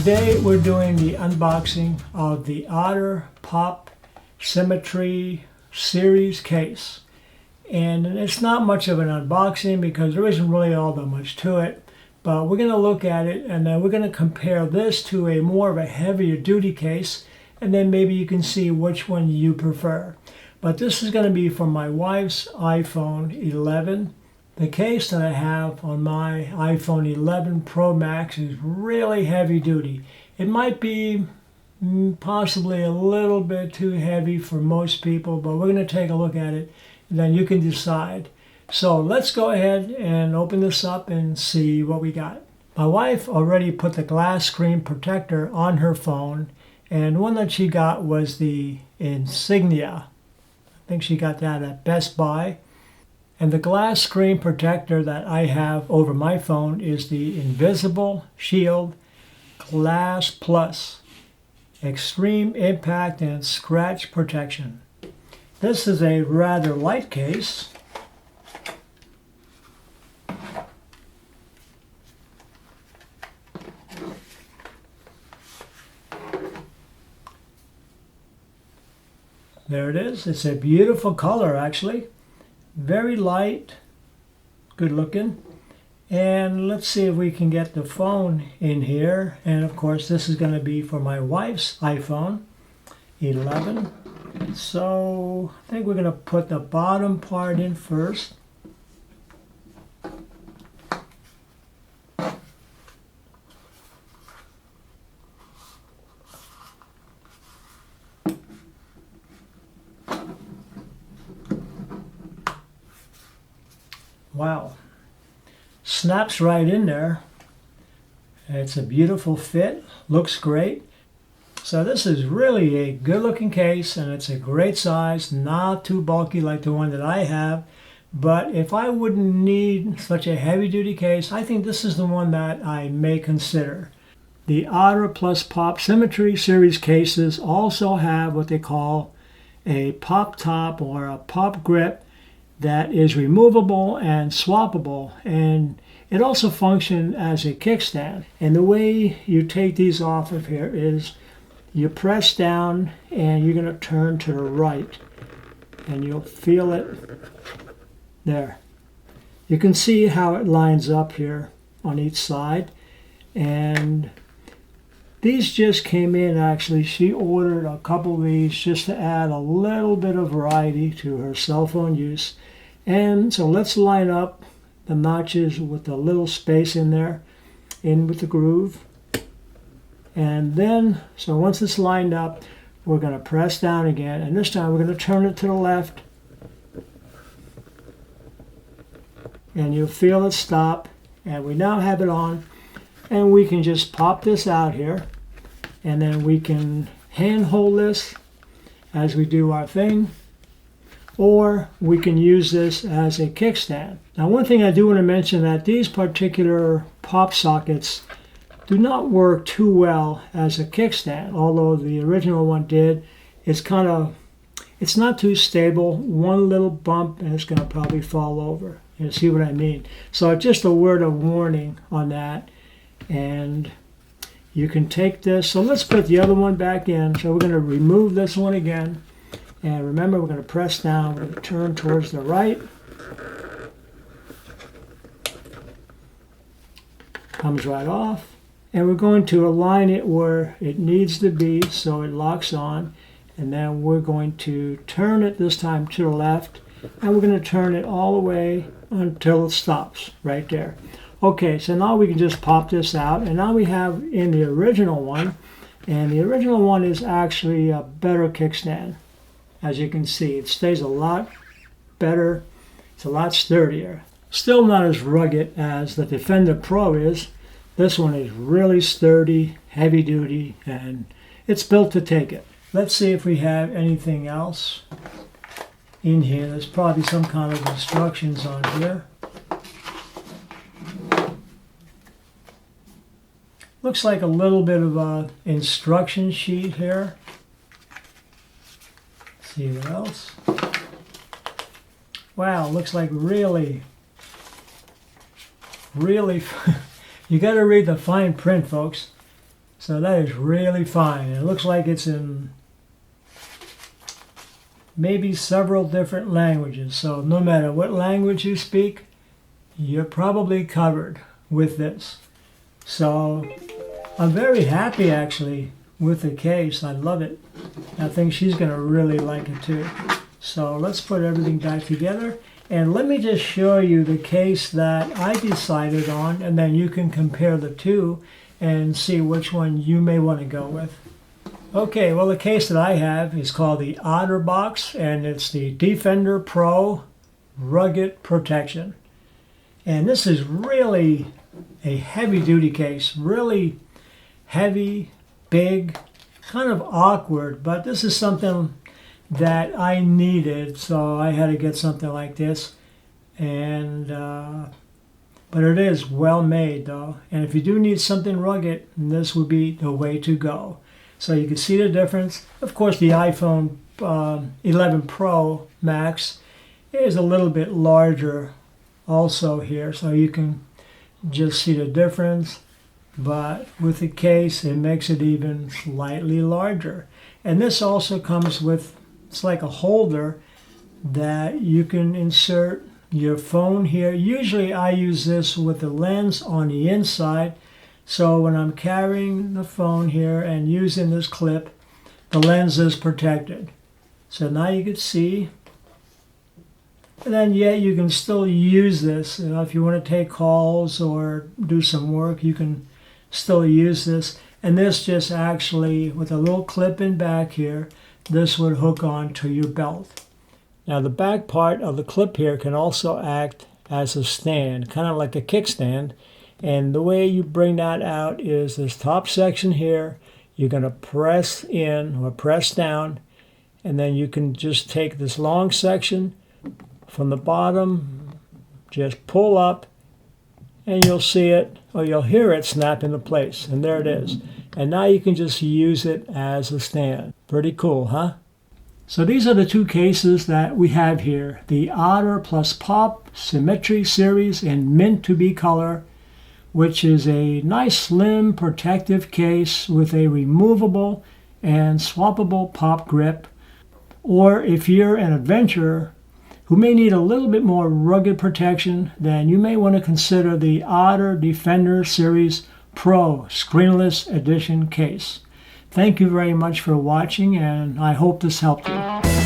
Today we're doing the unboxing of the Otter Pop Symmetry Series case. And it's not much of an unboxing because there isn't really all that much to it. But we're going to look at it and then we're going to compare this to a more of a heavier duty case. And then maybe you can see which one you prefer. But this is going to be for my wife's iPhone 11. The case that I have on my iPhone 11 Pro Max is really heavy duty. It might be possibly a little bit too heavy for most people, but we're going to take a look at it and then you can decide. So let's go ahead and open this up and see what we got. My wife already put the glass screen protector on her phone, and one that she got was the Insignia. I think she got that at Best Buy. And the glass screen protector that I have over my phone is the Invisible Shield Glass Plus Extreme Impact and Scratch Protection. This is a rather light case. There it is. It's a beautiful color actually. Very light, good looking. And let's see if we can get the phone in here. And of course this is going to be for my wife's iPhone 11. So I think we're going to put the bottom part in first. Wow, snaps right in there. It's a beautiful fit, looks great. So this is really a good looking case and it's a great size, not too bulky like the one that I have. But if I wouldn't need such a heavy duty case, I think this is the one that I may consider. The Otter Plus Pop Symmetry Series cases also have what they call a PopTop or a pop grip that is removable and swappable, and it also functions as a kickstand. And the way you take these off of here is you press down and you're going to turn to the right and you'll feel it there. You can see how it lines up here on each side, and these just came in actually. She ordered a couple of these just to add a little bit of variety to her cell phone use. And so let's line up the notches with the little space in there, in with the groove. And then, so once it's lined up, we're going to press down again. And this time we're going to turn it to the left. And you'll feel it stop. And we now have it on. And we can just pop this out here. And then we can hand hold this as we do our thing. Or we can use this as a kickstand. Now one thing I do want to mention that these particular pop sockets do not work too well as a kickstand, although the original one did. It's not too stable. One little bump and it's going to probably fall over. You see what I mean? So just a word of warning on that. And you can take this. So let's put the other one back in. So we're going to remove this one again. And remember, we're going to press down, we're going to turn towards the right. Comes right off. And we're going to align it where it needs to be so it locks on. And then we're going to turn it this time to the left. And we're going to turn it all the way until it stops right there. Okay, so now we can just pop this out. And now we have in the original one. And the original one is actually a better kickstand. As you can see, it stays a lot better. It's a lot sturdier. Still not as rugged as the Defender Pro is. This one is really sturdy, heavy duty, and it's built to take it. Let's see if we have anything else in here. There's probably some kind of instructions on here. Looks like a little bit of an instruction sheet here. See what else? Wow, looks like really you got to read the fine print, folks. So that is really fine. It looks like it's in maybe several different languages. So no matter what language you speak, you're probably covered with this. So I'm very happy actually with the case. I love it. I think she's going to really like it too. So let's put everything back together. And let me just show you the case that I decided on, and then you can compare the two and see which one you may want to go with. Okay, well the case that I have is called the OtterBox, and it's the Defender Pro Rugged Protection. And this is really a heavy-duty case, really heavy, big, kind of awkward, but this is something that I needed, so I had to get something like this. And but it is well made though, and if you do need something rugged, this would be the way to go. So you can see the difference. Of course, the iPhone 11 Pro Max is a little bit larger also here, so you can just see the difference. But with the case, it makes it even slightly larger. And this also comes with, it's like a holder that you can insert your phone here. Usually I use this with the lens on the inside. So when I'm carrying the phone here and using this clip, the lens is protected. So now you can see. And then you can still use this. You know, if you want to take calls or do some work, you can still use this. And this just actually, with a little clip in back here, this would hook on to your belt. Now the back part of the clip here can also act as a stand, kind of like a kickstand. And the way you bring that out is this top section here. You're going to press in or press down, and then you can just take this long section from the bottom, just pull up, and you'll see it, or you'll hear it snap into place. And there it is. And now you can just use it as a stand. Pretty cool, huh? So these are the two cases that we have here. The Otter plus Pop Symmetry Series in mint to be color, which is a nice slim protective case with a removable and swappable pop grip. Or if you're an adventurer who may need a little bit more rugged protection, then you may want to consider the Otter Defender Series Pro Screenless Edition case. Thank you very much for watching, and I hope this helped you.